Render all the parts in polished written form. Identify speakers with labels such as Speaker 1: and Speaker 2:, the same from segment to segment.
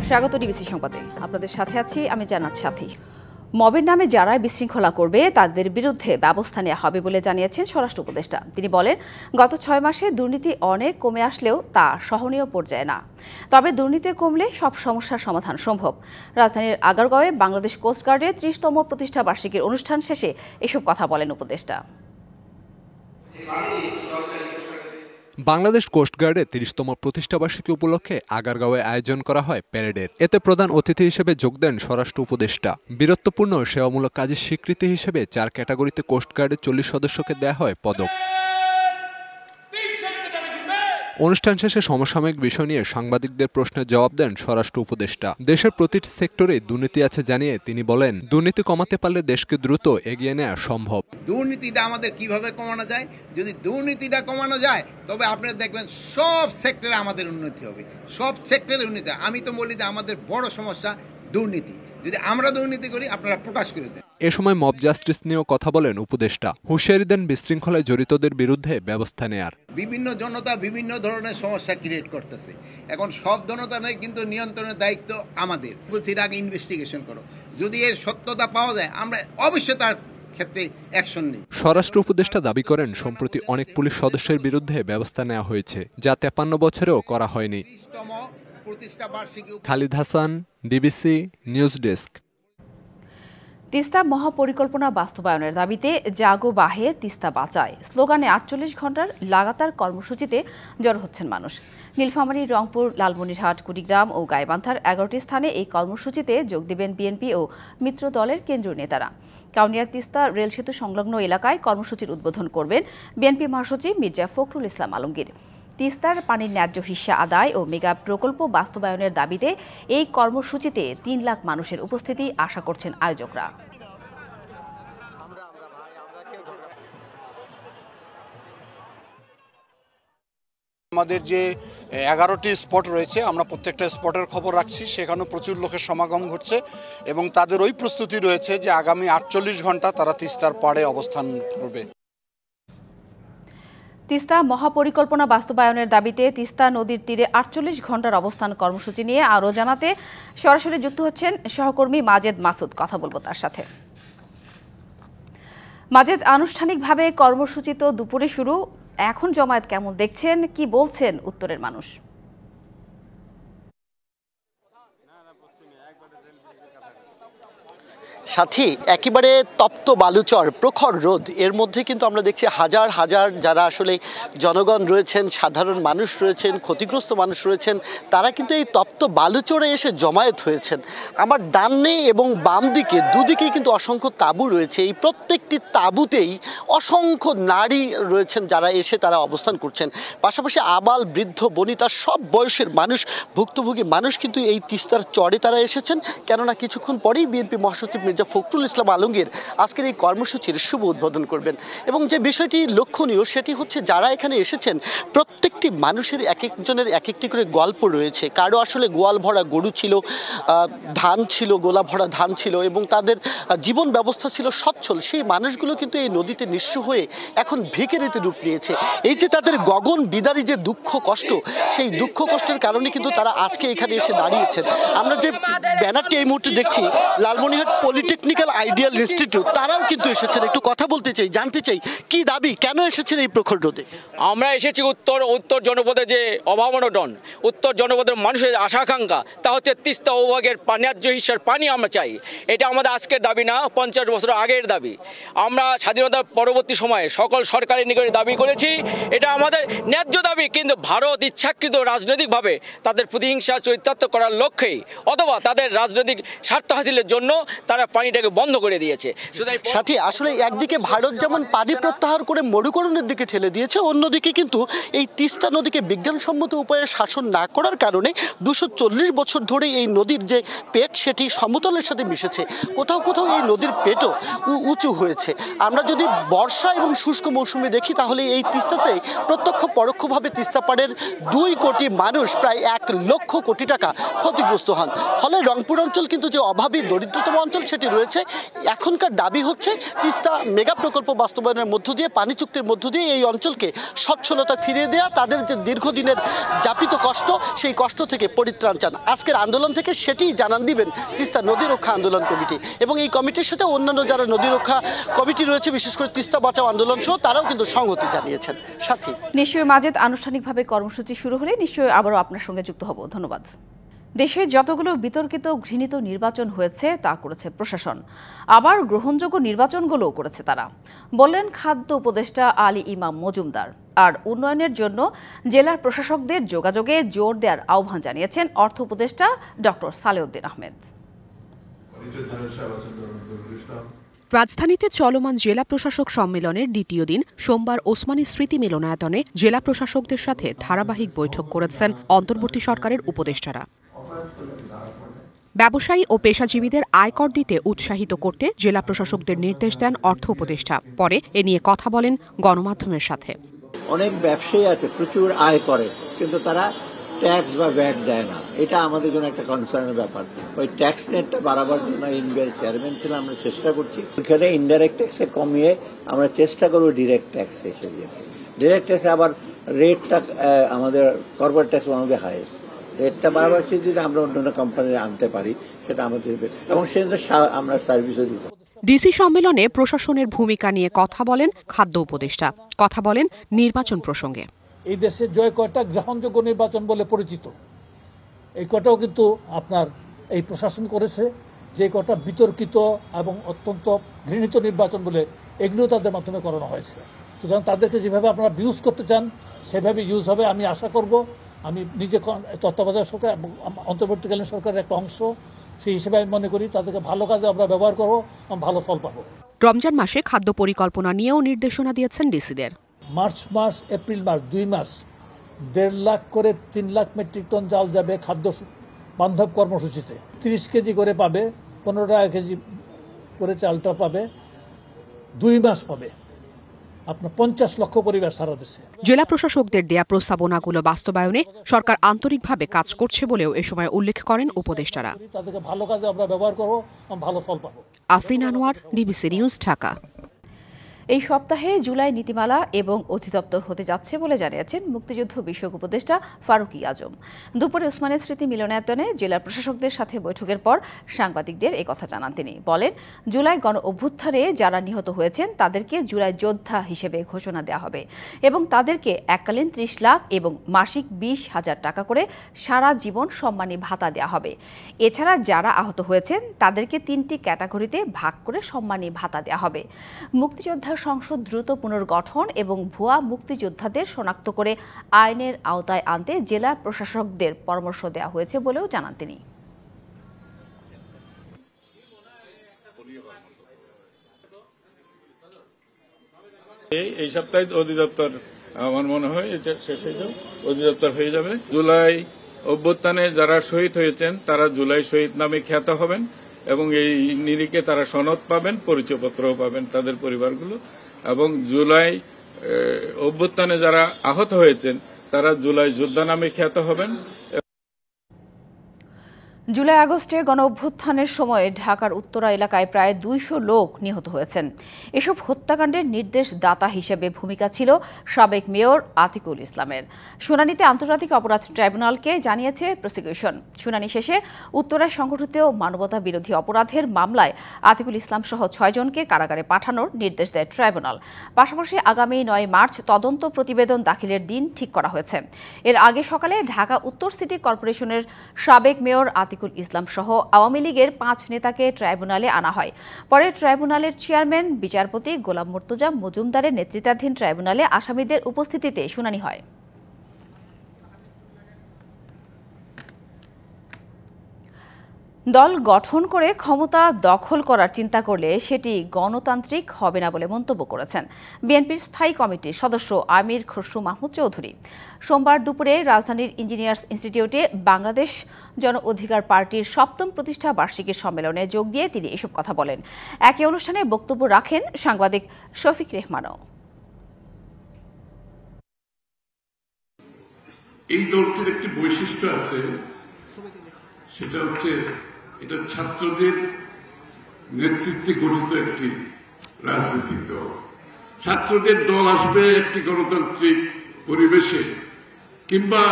Speaker 1: স্বাগত ডিবিসি সংবাদে। আপনাদের সাথে আছি আমি জান্নাত সাথী। মবের নামে যারা বিশৃঙ্খলা করবে তাদের বিরুদ্ধে ব্যবস্থা নেওয়া হবে বলে জানিয়েছেন স্বরাষ্ট্র উপদেষ্টা। তিনি বলেন, গত ৬ মাসে দুর্নীতি অনেক কমে আসলেও তা সহনীয় পর্যায়ে না। তবে দুর্নীতি কমলে সব সমস্যার সমাধান সম্ভব। রাজধানীর আগারগাঁওয়ে বাংলাদেশ কোস্টগার্ডের ৩০তম প্রতিষ্ঠা বার্ষিকীর অনুষ্ঠান শেষে এসব কথা বলেন উপদেষ্টা।
Speaker 2: বাংলাদেশ কোস্টগার্ডের ৩০তম প্রতিষ্ঠাবার্ষিকী উপলক্ষে আগারগাঁওয়ে আয়োজন করা হয় প্যারেডের। এতে প্রধান অতিথি হিসেবে যোগ দেন স্বরাষ্ট্র উপদেষ্টা। বীরত্বপূর্ণ সেবামূলক কাজের স্বীকৃতি হিসেবে ৪ ক্যাটাগরিতে কোস্টগার্ডের ৪০ সদস্যকে দেয়া হয় পদক। অনুষ্ঠান শেষে সমসাময়িক বিষয় নিয়ে সাংবাদিকদের প্রশ্নের জবাব দেন স্বরাষ্ট্র উপদেষ্টা। দেশের প্রতিটি সেক্টরে দুর্নীতি আছে জানিয়ে তিনি বলেন, দুর্নীতি কমাতে পারলে দেশকে দ্রুত এগিয়ে নেওয়া সম্ভব।
Speaker 3: দুর্নীতিটা আমাদের কিভাবে কমানো যায়? যদি দুর্নীতিটা কমানো যায় তবে আপনারা দেখবেন সব সেক্টরে আমাদের উন্নতি হবে, সব সেক্টরে উন্নতি। আমি তো বলি যে আমাদের বড় সমস্যা দুর্নীতি। যদি আমরা দুর্নীতি করি আপনারা প্রকাশ করে দেন।
Speaker 2: এ সময় মব জাস্টিস নিয়েও কথা বলেন উপদেষ্টা। হুঁশিয়ারি দেন বিশৃঙ্খলায় জড়িতদের বিরুদ্ধে ব্যবস্থা নেয়ার।
Speaker 3: বিভিন্ন জনতা বিভিন্ন ধরনের সমস্যা ক্রিয়েট করতেছে। এখন সব জনতা নয়, কিন্তু নিয়ন্ত্রণের দায়িত্ব আমাদের। প্রতির আগে ইনভেস্টিগেশন করো, যদি এর সত্যতা পাওয়া যায় আমরা অবশ্যই তার ক্ষেত্রে অ্যাকশন নেই।
Speaker 2: স্বরাষ্ট্র উপদেষ্টা দাবি করেন, সম্প্রতি অনেক পুলিশ সদস্যের বিরুদ্ধে ব্যবস্থা নেওয়া হয়েছে, যা ৫৩ বছরেও করা হয়নি। Khalid Hasan, DBC news desk.
Speaker 1: Teesta মহাপরিকল্পনা বাস্তবায়নের দাবিতে জাগো বাহে তিস্তা বাঁচায় স্লোগানে ৪৮ ঘণ্টার লাগাতার কর্মসূচিতে জড়ো হচ্ছেন মানুষ। নীলফামারী, রংপুর, লালমনিরহাট, কুড়িগ্রাম ও গাইবান্ধার ১১টি স্থানে এই কর্মসূচিতে যোগ দেবেন বিএনপি ও মিত্র দলের কেন্দ্রীয় নেতারা। কাউনিয়ার তিস্তা রেল সেতু সংলগ্ন এলাকায় কর্মসূচির উদ্বোধন করবেন বিএনপি মহাসচিব মির্জা ফখরুল ইসলাম আলমগীর। তিস্তার পানির ন্যায্য হিস্যা আদায় ও মেগা প্রকল্প বাস্তবায়নের দাবিতে এই কর্মসূচিতে ৩ লাখ মানুষের উপস্থিতি আশা করছেন আয়োজকরা।
Speaker 4: আমাদের যে 11টি স্পট রয়েছে, আমরা প্রত্যেকটা স্পটের খবর রাখছি। সেখানেও প্রচুর লোকের সমাগম ঘটছে এবং তাদের ওই প্রস্তুতি রয়েছে যে আগামী ৪৮ ঘন্টা তারা তিস্তার পাড়ে অবস্থান করবে।
Speaker 1: তিস্তা মহাপরিকল্পনা বাস্তবায়নের দাবিতে তিস্তা নদীর তীরে ৪৮ ঘণ্টার অবস্থান কর্মসূচি নিয়ে আরও জানাতে সরাসরি যুক্ত হচ্ছেন সহকর্মী মাজেদ মাসুদ। কথা বলবো তার সাথে। মাজেদ, আনুষ্ঠানিকভাবে কর্মসূচি তো দুপুরে শুরু, এখন জমায়েত কেমন দেখছেন, কি বলছেন উত্তরের মানুষ?
Speaker 5: সাথী, একেবারে তপ্ত বালুচর, প্রখর রোদ, এর মধ্যে কিন্তু আমরা দেখছি হাজার হাজার যারা আসলে জনগণ রয়েছেন, সাধারণ মানুষ রয়েছেন, ক্ষতিগ্রস্ত মানুষ রয়েছেন, তারা কিন্তু এই তপ্ত বালুচরে এসে জমায়েত হয়েছেন। আমার ডানে এবং বাম দিকে দুদিকেই কিন্তু অসংখ্য তাঁবু রয়েছে। এই প্রত্যেকটি তাঁবুতেই অসংখ্য নারী রয়েছেন যারা এসে তারা অবস্থান করছেন। পাশাপাশি আবাল, বৃদ্ধ, বনিতা সব বয়সের মানুষ, ভুক্তভোগী মানুষ কিন্তু এই তিস্তার চরে তারা এসেছেন। কেননা কিছুক্ষণ পরেই বিএনপি মহাসচিব মির্জা ফখরুল ইসলাম আলমগীর আজকের এই কর্মসূচির শুভ উদ্বোধন করবেন। এবং যে বিষয়টি লক্ষণীয় সেটি হচ্ছে, যারা এখানে এসেছেন প্রত্যেকটি মানুষের এক একজনের এক একটি করে গল্প রয়েছে। কারো আসলে গোয়াল ভরা গরু ছিল, ধান ছিল, গোলা ভরা ধান ছিল এবং তাদের জীবন ব্যবস্থা ছিল সচ্ছল। সেই মানুষগুলো কিন্তু এই নদীতে নিঃস্ব হয়ে এখন ভিখারিতে রূপ নিয়েছে। এই যে তাদের গগন বিদারী যে দুঃখ কষ্ট, সেই দুঃখ কষ্টের কারণে কিন্তু তারা আজকে এখানে এসে দাঁড়িয়েছেন। আমরা যে ব্যানারটি এই মুহূর্তে দেখছি, লালমনিরহাট পলিটেকনিক্যাল আইডিয়াল ইনস্টিটিউট, তারাও কিন্তু এসেছেন। একটু কথা বলতে চাই, জানতে চাই কি দাবি, কেন এসেছেন এই প্রখর রোদে?
Speaker 6: আমরা এসেছি উত্তর জনপদে যে অভাবনটন, উত্তর জনপদের মানুষের আশাকাঙ্ক্ষা, তা হচ্ছে তিস্তা বিভাগের ন্যায্য হিস্যার পানি আমরা চাই। এটা আমাদের আজকের দাবি না, ৫০ বছর আগের দাবি। আমরা স্বাধীনতার পরবর্তী সময়ে সকল সরকারের নিকটে দাবি করেছি, এটা আমাদের ন্যায্য দাবি। কিন্তু ভারত ইচ্ছাকৃত রাজনৈতিকভাবে তাদের প্রতিহিংসা চরিতার্থ করার লক্ষ্যেই অথবা তাদের রাজনৈতিক স্বার্থ হাসিলের জন্য তারা পানিটাকে বন্ধ করে দিয়েছে।
Speaker 5: সাথে আসলে একদিকে ভারত যেমন পানি প্রত্যাহার করে মরুকরণের দিকে ঠেলে দিয়েছে, অন্যদিকে কিন্তু এই তিস্তা নদীকে বিজ্ঞানসম্মত উপায়ে শাসন না করার কারণে ২৪০ বছর ধরে এই নদীর যে পেট সেটি সমতলের সাথে মিশেছে। কোথাও কোথাও এই নদীর পেটও উঁচু হয়েছে। আমরা যদি বর্ষা এবং শুষ্ক মৌসুমে দেখি তাহলে এই তিস্তাতে প্রত্যক্ষ পরোক্ষভাবে তিস্তা পাড়ের ২ কোটি মানুষ, প্রায় ১ লক্ষ কোটি টাকা ক্ষতিগ্রস্ত হন। ফলে রংপুর অঞ্চল কিন্তু যে অভাবী দরিদ্রতম অঞ্চল বিষয়টি রয়েছে। এখনকার দাবি হচ্ছে তিস্তা মেগা প্রকল্প বাস্তবায়নের মধ্য দিয়ে, পানি চুক্তির মধ্য দিয়ে এই অঞ্চলকে সচ্ছলতা ফিরিয়ে দেওয়া, তাদের যে দীর্ঘদিনের যাপিত কষ্ট, সেই কষ্ট থেকে পরিত্রাণ চান। আজকের আন্দোলন থেকে সেটি জানান দিবেন তিস্তা নদী রক্ষা আন্দোলন কমিটি, এবং এই কমিটির সাথে অন্যান্য যারা নদী রক্ষা কমিটি রয়েছে, বিশেষ করে তিস্তা বাঁচাও আন্দোলন সহ, তারাও কিন্তু সংহতি জানিয়েছেন। সাথী,
Speaker 1: নিশ্চয়ই মাজেদ, আনুষ্ঠানিকভাবে কর্মসূচি শুরু হলে নিশ্চয়ই আবারও আপনার সঙ্গে যুক্ত হব। ধন্যবাদ। দেশে যতগুলো বিতর্কিত ঘৃণিত নির্বাচন হয়েছে তা করেছে প্রশাসন, আবার গ্রহণযোগ্য নির্বাচনগুলোও করেছে তারা, বললেন খাদ্য উপদেষ্টা আলী ইমাম মজুমদার। আর উন্নয়নের জন্য জেলার প্রশাসকদের যোগাযোগে জোর দেওয়ার আহ্বান জানিয়েছেন অর্থ উপদেষ্টা ডক্টর সালেউদ্দিন আহমেদ।
Speaker 7: রাজধানীতে চলমান জেলা প্রশাসক সম্মেলনের দ্বিতীয় দিন সোমবার ওসমানী স্মৃতি মিলনায়তনে জেলা প্রশাসকদের সাথে ধারাবাহিক বৈঠক করেছেন অন্তর্বর্তী সরকারের উপদেষ্টারা। ব্যবসায়ী ও পেশাজীবীদের আয়কর দিতে উৎসাহিত করতে জেলা প্রশাসকদের নির্দেশ দেন অর্থ উপদেষ্টা। পরে এ নিয়ে কথা বলেন গণমাধ্যমের সাথে।
Speaker 8: অনেক ব্যবসায়ী আছে প্রচুর আয় করে, কিন্তু তারা ট্যাক্স বা ভ্যাট দেয় না। এটা আমাদের জন্য একটা কনসার্নের ব্যাপার। ওই ট্যাক্স নেটটা বাড়াবার জন্য ইন্ডিয়ার চেয়ারম্যান ছিল, আমরা চেষ্টা করছি ওইখানে ইনডাইরেক্ট ট্যাক্সে কমিয়ে আমরা চেষ্টা করবো ডিরেক্ট ট্যাক্স এসে দিয়ে। ডিরেক্ট ট্যাক্সে আবার রেটটা আমাদের corporate tax one of the highest, রেটটা বাড়াবার চেয়ে যদি আমরা অন্য কোম্পানি আনতে পারি সেটা আমাদের, এবং সেটা আমরা সার্ভিসও দিতে।
Speaker 7: ডিসি সম্মেলনে প্রশাসনের ভূমিকা নিয়ে কথা বলেন খাদ্য উপদেষ্টা, কথা বলেন নির্বাচন প্রসঙ্গে।
Speaker 9: এই দেশের জয় কয়টা গ্রহণযোগ্য নির্বাচন বলে পরিচিত, এই কটাও কিন্তু আপনার এই প্রশাসন করেছে। যে কটা বিতর্কিত এবং অত্যন্ত ঘৃণিত নির্বাচন বলে, এগুলো তাদের মাধ্যমে করানো হয়েছে। সুতরাং তাদেরকে যেভাবে আপনারা ইউজ করতে চান সেভাবে ইউজ হবে আমি আশা করব। আমি নিজে তত্ত্বাবধায়ক সরকার এবং অন্তর্বর্তীকালীন সরকারের একটা অংশ, সেই হিসেবে আমি মনে করি তাদেরকে ভালো কাজে আমরা ব্যবহার করবো, ভালো ফল পাবো।
Speaker 7: রমজান মাসে খাদ্য পরিকল্পনা নিয়েও নির্দেশনা দিয়েছেন ডিসিদের।
Speaker 9: মার্চ মাস, এপ্রিল মাস, 2 মাস 1.5 লাখ করে 3 লাখ মেট্রিক টন চাল যাবে খাদ্য বান্ধব কর্মসূচিতে। 30 কেজি করে পাবে, 15 টাকা কেজি করে চালটা পাবে, 2 মাস পাবে আপনার 50 লক্ষ পরিবার সারা দেশে।
Speaker 7: জেলা প্রশাসকদের দেয়া প্রস্তাবনাগুলো বাস্তবায়নে সরকার আন্তরিকভাবে কাজ করছে বলেও এ সময় উল্লেখ করেন উপদেষ্টারা।
Speaker 9: তাদেরকে ভালো কাজে আমরা ব্যবহার করবো, ভালো ফল পাবো।
Speaker 7: Afrin Anwar, DBC news, Dhaka.
Speaker 1: এই সপ্তাহে জুলাই নীতিমালা এবং অধিদপ্তর হতে যাচ্ছে বলে জানিয়েছেন মুক্তিযুদ্ধ বিষয়ক উপদেষ্টা ফারুকী আজম। দুপুরে ওসমানী স্মৃতি মিলনায়তনে জেলা প্রশাসকদের সাথে বৈঠকের পর সাংবাদিকদের এই কথা জানান তিনি। বলেন, জুলাই গণ অভ্যুত্থানে যারা নিহত হয়েছেন তাদেরকে জুলাই যোদ্ধা হিসেবে ঘোষণা দেওয়া হবে এবং তাদেরকে এককালীন 30 লাখ এবং মাসিক 20,000 টাকা করে সারা জীবন সম্মানী ভাতা দেওয়া হবে। এছাড়া যারা আহত হয়েছেন তাদেরকে 3টি ক্যাটাগরিতে ভাগ করে সম্মানী ভাতা দেওয়া হবে। মুক্তিযোদ্ধা সংসদ দ্রুত পুনর্গঠন এবং ভুয়া মুক্তিযোদ্ধাদের শনাক্ত করে আইনের আওতায় আনতে জেলা প্রশাসকদের পরামর্শ দেওয়া হয়েছে বলেও জানান তিনি।
Speaker 10: এই সপ্তাহে অধিদপ্তর, আমার মনে হয় এটা শেষ হয়ে যাবে, অধিদপ্তর হয়ে যাবে। জুলাই অভ্যুত্থানে যারা শহীদ হয়েছেন তারা জুলাই শহীদ নামে খ্যাত হবেন এবং এই নিরিখে তারা সনদ পাবেন, পরিচয়পত্রও পাবেন তাদের পরিবারগুলো। এবং জুলাই অভ্যুত্থানে যারা আহত হয়েছেন তারা জুলাই যোদ্ধা নামে খ্যাত হবেন।
Speaker 1: জুলাই আগস্টে গণ অভ্যুত্থানের সময় ঢাকার উত্তরা এলাকায় প্রায় 200 লোক নিহত হয়েছেন। এসব হত্যাকাণ্ডের নির্দেশদাতা হিসেবে ভূমিকা ছিল সাবেক মেয়র আতিকুল ইসলামের। শুনানিতে আন্তর্জাতিক অপরাধ ট্রাইব্যুনালকে জানিয়েছে প্রসিকিউশন। শুনানি শেষে উত্তরায় সংঘটিত মানবতা বিরোধী অপরাধের মামলায় আতিকুল ইসলাম সহ 6 জনকে কারাগারে পাঠানোর নির্দেশ দেয় ট্রাইব্যুনাল। পাশাপাশি আগামী 9 মার্চ তদন্ত প্রতিবেদন দাখিলের দিন ঠিক করা হয়েছে। এর আগে সকালে ঢাকা উত্তর সিটি কর্পোরেশনের সাবেক মেয়র আতিকুল ইসলাম সহ আওয়ামী লীগের 5 নেতাকে ট্রাইব্যুনালে আনা হয়। পরে ট্রাইব্যুনালের চেয়ারম্যান বিচারপতি গোলাম মুর্তজা মজুমদারের নেতৃত্বাধীন ট্রাইব্যুনালে আসামিদের উপস্থিতিতে শুনানি হয়। দল গঠন করে ক্ষমতা দখল করার চিন্তা করলে সেটি গণতান্ত্রিক হবে না বলে মন্তব্য করেছেন বিএনপির স্থায়ী কমিটির সদস্য আমির খসরু মাহমুদ চৌধুরী। সোমবার দুপুরে রাজধানীর ইঞ্জিনিয়ার্স ইনস্টিটিউটে বাংলাদেশ জন অধিকার পার্টির 7ম প্রতিষ্ঠা বার্ষিকীর সম্মেলনে যোগ দিয়ে তিনি এসব কথা বলেন। একই অনুষ্ঠানে বক্তব্য রাখেন সাংবাদিক শফিক রেহমানও।
Speaker 11: এই দলটির একটি বৈশিষ্ট্য আছে, সেটা হচ্ছে এটা ছাত্রদের নেতৃত্বে গঠিত একটি রাজনৈতিক দল। ছাত্রদের দল আসবে একটি গণতান্ত্রিক পরিবেশে, কিংবা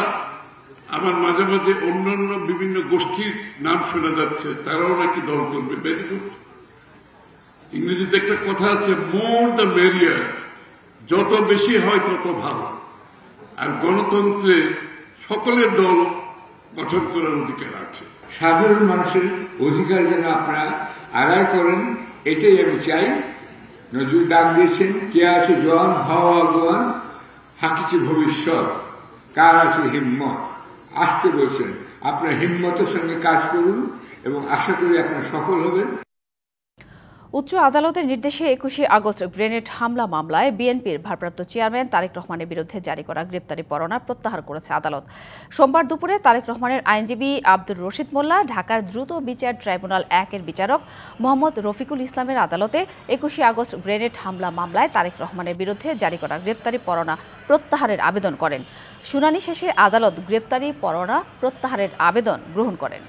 Speaker 11: আবার মাঝে মাঝে অন্যান্য বিভিন্ন গোষ্ঠীর নাম শোনা যাচ্ছে, তারাও নাকি দল করবে। Very good. ইংরেজিতে একটা কথা আছে, মোর দ্য মেরিয়ার, যত বেশি হয় তত ভালো। আর গণতন্ত্রে সকলের দল গঠন করার অধিকার আছে।
Speaker 12: সাধারণ মানুষের অধিকার যেন আপনারা আদায় করেন, এটাই আমি চাই। নজরুল ডাক দিয়েছেন, কে আছে জওয়ান হও আগুয়ান, হাকিছে ভবিষ্যৎ, কার আছে হিম্মত। আসতে বলছেন, আপনার হিম্মতের সঙ্গে কাজ করুন এবং আশা করি আপনারা সফল হবেন।
Speaker 1: উচ্চ আদালতের নির্দেশে 21শে আগস্ট গ্রেনেড হামলা মামলায় বিএনপির ভারপ্রাপ্ত চেয়ারম্যান তারেক রহমানের বিরুদ্ধে জারি করা গ্রেপ্তারি পরোয়ানা প্রত্যাহার করেছে আদালত। সোমবার দুপুরে তারেক রহমানের আইনজীবী আব্দুর রশিদ মোল্লা ঢাকার দ্রুত বিচার ট্রাইব্যুনাল 1-এর বিচারক মোহাম্মদ রফিকুল ইসলামের আদালতে 21শে আগস্ট গ্রেনেড হামলা মামলায় তারেক রহমানের বিরুদ্ধে জারি করা গ্রেপ্তারি পরোয়ানা প্রত্যাহারের আবেদন করেন। শুনানি শেষে আদালত গ্রেপ্তারি পরোয়ানা প্রত্যাহারের আবেদন গ্রহণ করেন।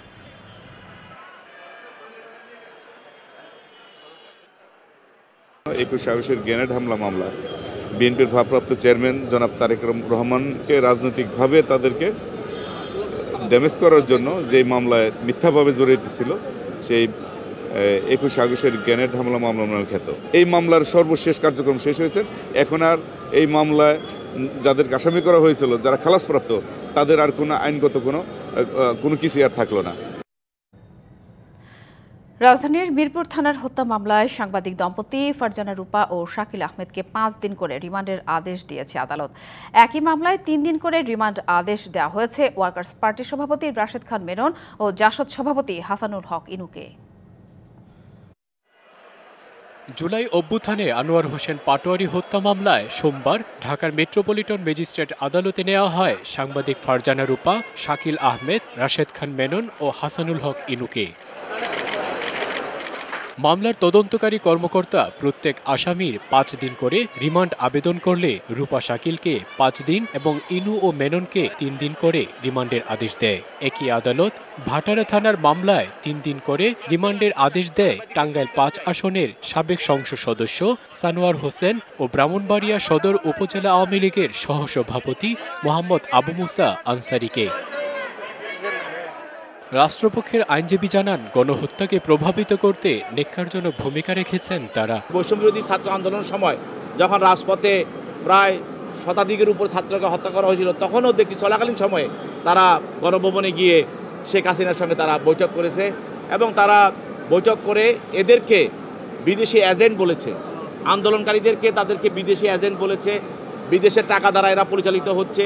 Speaker 13: 21 আগস্টের গ্রেনেড হামলা মামলা বিএনপির ভারপ্রাপ্ত চেয়ারম্যান জনাব তারেক রহমানকে রাজনৈতিকভাবে তাদেরকে ড্যামেজ করার জন্য যে মামলায় মিথ্যাভাবে জড়িত ছিল, সেই 21 আগস্টের গ্রেনেড হামলা মামলা নামে খ্যাত। এই মামলার সর্বশেষ কার্যক্রম শেষ হয়েছে। এখন আর এই মামলায় যাদের আসামি করা হয়েছিল, যারা খালাসপ্রাপ্ত, তাদের আর কোনো আইনগত কোনো কিছু আর থাকলো না।
Speaker 1: রাজধানীর মিরপুর থানার হত্যা মামলায় সাংবাদিক দম্পতি ফারজানা রূপা ও শাকিল আহমেদকে 5 দিন করে রিমান্ডের আদেশ দিয়েছে আদালত। একই মামলায় 3 দিন করে রিমান্ড আদেশ দেওয়া হয়েছে ওয়ার্কার্স পার্টির সভাপতি রাশেদ খান মেনন ও জাসদ সভাপতি হাসানুল হক ইনুকে।
Speaker 14: জুলাই অভ্যুত্থানে আনোয়ার হোসেন পাটোয়ারি হত্যা মামলায় সোমবার ঢাকার মেট্রোপলিটন ম্যাজিস্ট্রেট আদালতে নেওয়া হয় সাংবাদিক ফারজানা রূপা, শাকিল আহমেদ, রাশেদ খান মেনন ও হাসানুল হক ইনুকে। মামলার তদন্তকারী কর্মকর্তা প্রত্যেক আসামির 5 দিন করে রিমান্ড আবেদন করলে রূপা শাকিলকে 5 দিন এবং ইনু ও মেননকে 3 দিন করে রিমান্ডের আদেশ দেয়। একই আদালত ভাটারা থানার মামলায় 3 দিন করে রিমান্ডের আদেশ দেয় টাঙ্গাইল 5 আসনের সাবেক সংসদ সদস্য সানোয়ার হোসেন ও ব্রাহ্মণবাড়িয়া সদর উপজেলা আওয়ামী লীগের সহসভাপতি মোহাম্মদ আবু মুসা আনসারিকে। রাষ্ট্রপক্ষের আইনজীবী জানান, গণহত্যাকে প্রভাবিত করতে ন্যাক্কারজনক ভূমিকা রেখেছেন তারা।
Speaker 15: বৈষম্যবিরোধী ছাত্র আন্দোলনের সময় যখন রাজপথে প্রায় শতাধিকের উপর ছাত্রকে হত্যা করা হয়েছিল, তখনও দেখি চলাকালীন সময়ে তারা গণভবনে গিয়ে শেখ হাসিনার সঙ্গে তারা বৈঠক করেছে এবং তারা বৈঠক করে এদেরকে বিদেশি এজেন্ট বলেছে, আন্দোলনকারীদেরকে তাদেরকে বিদেশি এজেন্ট বলেছে, বিদেশের টাকা দ্বারা এরা পরিচালিত হচ্ছে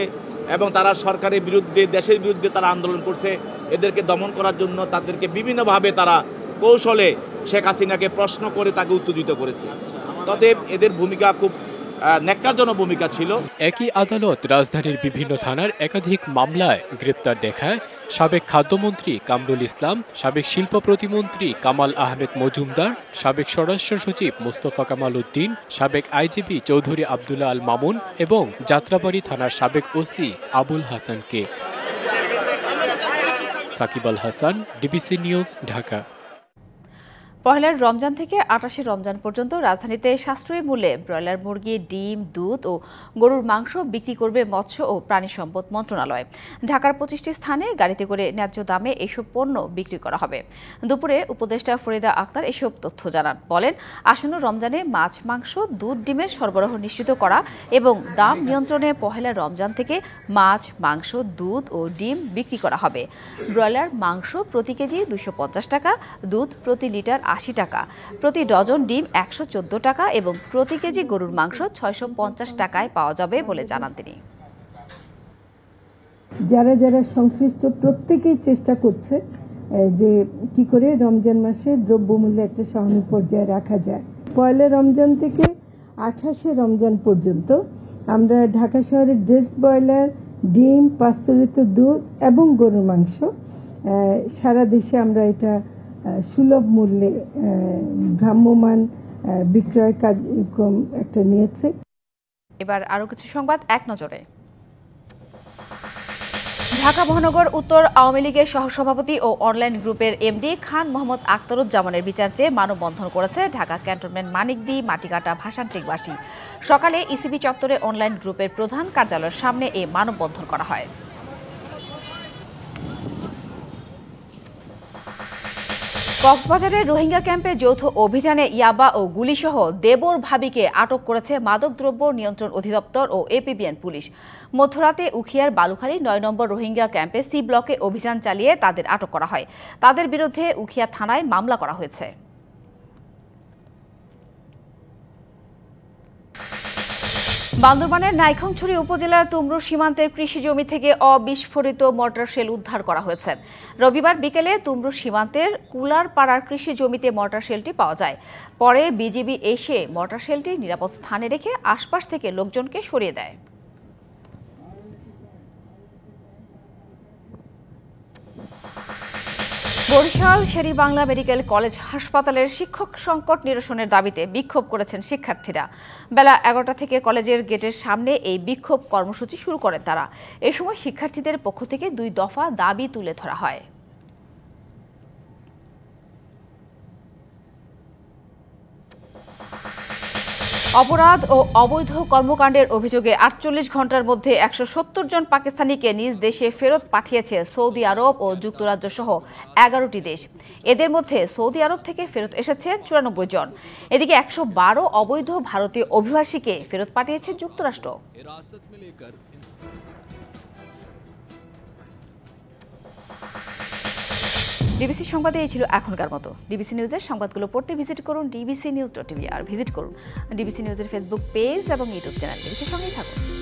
Speaker 15: এবং তারা সরকারের বিরুদ্ধে, দেশের বিরুদ্ধে তারা আন্দোলন করছে। এদেরকে দমন করার জন্য তাদেরকে বিভিন্নভাবে তারা কৌশলে শেখ হাসিনাকে প্রশ্ন করে তাকে উত্তেজিত করেছে। তবে এদের ভূমিকা খুব ন্যাক্কারজনক ভূমিকা ছিল।
Speaker 14: একই আদালত রাজধানীর বিভিন্ন থানার একাধিক মামলায় গ্রেপ্তার দেখায় সাবেক খাদ্যমন্ত্রী কামরুল ইসলাম, সাবেক শিল্প প্রতিমন্ত্রী কামাল আহমেদ মজুমদার, সাবেক স্বরাষ্ট্র সচিব মোস্তফা কামাল উদ্দিন, সাবেক আইজিপি চৌধুরী আবদুল্লাহ আল মামুন এবং যাত্রাবাড়ি থানার সাবেক ওসি আবুল হাসানকে। Shakib Al Hasan, DBC news, Dhaka.
Speaker 1: পহেলার রমজান থেকে 28শে রমজান পর্যন্ত রাজধানীতে সাশ্রয়ী মূল্যে ব্রয়লার মুরগি, ডিম, দুধ ও গরুর মাংস বিক্রি করবে মৎস্য ও প্রাণী সম্পদ মন্ত্রণালয়। ঢাকার 25টি স্থানে গাড়িতে করে ন্যায্য দামে এসব পণ্য বিক্রি করা হবে। দুপুরে উপদেষ্টা ফরিদা আক্তার এসব তথ্য জানান। বলেন, আসন্ন রমজানে মাছ, মাংস, দুধ, ডিমের সরবরাহ নিশ্চিত করা এবং দাম নিয়ন্ত্রণে পহেলা রমজান থেকে মাছ, মাংস, দুধ ও ডিম বিক্রি করা হবে। ব্রয়লার মাংস প্রতি কেজি 250 টাকা, দুধ প্রতি লিটার 80 টাকা, প্রতি ডজন ডিম 114 টাকা এবং প্রতি কেজি গরুর মাংস 650 টাকায় পাওয়া যাবে বলে জানান তিনি।
Speaker 16: যারা যারা সংশ্লিষ্ট প্রত্যেকেই চেষ্টা করছে যে কি করে রমজান মাসে দ্রব্যমূল্য একটা সহনীয় পর্যায়ে রাখা যায়। পয়লা রমজান থেকে 28শে রমজান পর্যন্ত আমরা ঢাকা শহরে ড্রেসড ব্রয়লার, ডিম, পাস্তুরিত দুধ এবং গরুর মাংস সারা দেশে আমরা এটা সুলভ মূল্যে ভ্রাম্যমান বিক্রয় কার্যক্রম একটা নিয়েছে।
Speaker 1: এবার আরো কিছু সংবাদ এক নজরে। ঢাকা মহানগর উত্তর আওয়ামী লীগের সহসভাপতি ও অনলাইন গ্রুপের এমডি খান মোহাম্মদ আখতারুজ্জামানের বিচার চেয়ে মানববন্ধন করেছে ঢাকা ক্যান্টনমেন্ট মানিকদি মাটিকাটা ভাষান্তিকবাসী। সকালে ইসিবি চত্বরে অনলাইন গ্রুপের প্রধান কার্যালয়ের সামনে এই মানববন্ধন করা হয়। কক্সবাজারের রোহিঙ্গা ক্যাম্পে যৌথ অভিযানে ইয়াবা ও গুলিসহ দেবর ভাবিকে আটক করেছে মাদকদ্রব্য নিয়ন্ত্রণ অধিদপ্তর ও এপিবিএন পুলিশ। মধ্যরাতে উখিয়ার বালুখালী ৯ নম্বর রোহিঙ্গা ক্যাম্পে সি ব্লকে অভিযান চালিয়ে তাদের আটক করা হয়। তাদের বিরুদ্ধে উখিয়া থানায় মামলা করা হয়েছে। বান্দরবানের নাইখংছড়ি উপজেলার তুমরু সীমান্তের কৃষি জমি থেকে অবিস্ফোরিত মর্টার শেল উদ্ধার করা হয়েছে। রবিবার বিকেলে তুমরু সীমান্তের কুলারপাড়ার কৃষি জমিতে মর্টার শেলটি পাওয়া যায়। পরে বিজিবি এসে মর্টার শেলটি নিরাপদ স্থানে রেখে আশপাশ থেকে লোকজনকে সরিয়ে দেয়। বরিশাল শের-ই-বাংলা মেডিকেল কলেজ হাসপাতালের শিক্ষক সংকট নিরসনের দাবিতে বিক্ষোভ করেছেন শিক্ষার্থীরা। বেলা ১১টা থেকে কলেজের গেটের সামনে এই বিক্ষোভ কর্মসূচি শুরু করেন তারা। এ সময় শিক্ষার্থীদের পক্ষ থেকে ২ দফা দাবি তুলে ধরা হয়। অপরাধ ও অবৈধ কর্মকাণ্ডের অভিযোগে ৪৮ ঘণ্টার মধ্যে ১৭০ জন পাকিস্তানিকে নিজ দেশে ফেরত পাঠিয়েছে সৌদি আরব ও যুক্তরাজ্য সহ ১১টি দেশ। এদের মধ্যে সৌদি আরব থেকে ফেরত এসেছে ৯৪ জন। এদিকে ১১২ অবৈধ ভারতীয় অভিবাসীকে ফেরত পাঠিয়েছে যুক্তরাষ্ট্র। ডিবিসি সংবাদে এই ছিল এখনকার মতো। ডিবিসি নিউজের সংবাদগুলো পড়তে ভিজিট করুন dbcnews.tv আর ভিজিট করুন ডিবিসি নিউজের ফেসবুক পেজ এবং ইউটিউব চ্যানেল। ডিবিসির সঙ্গেই থাকুন।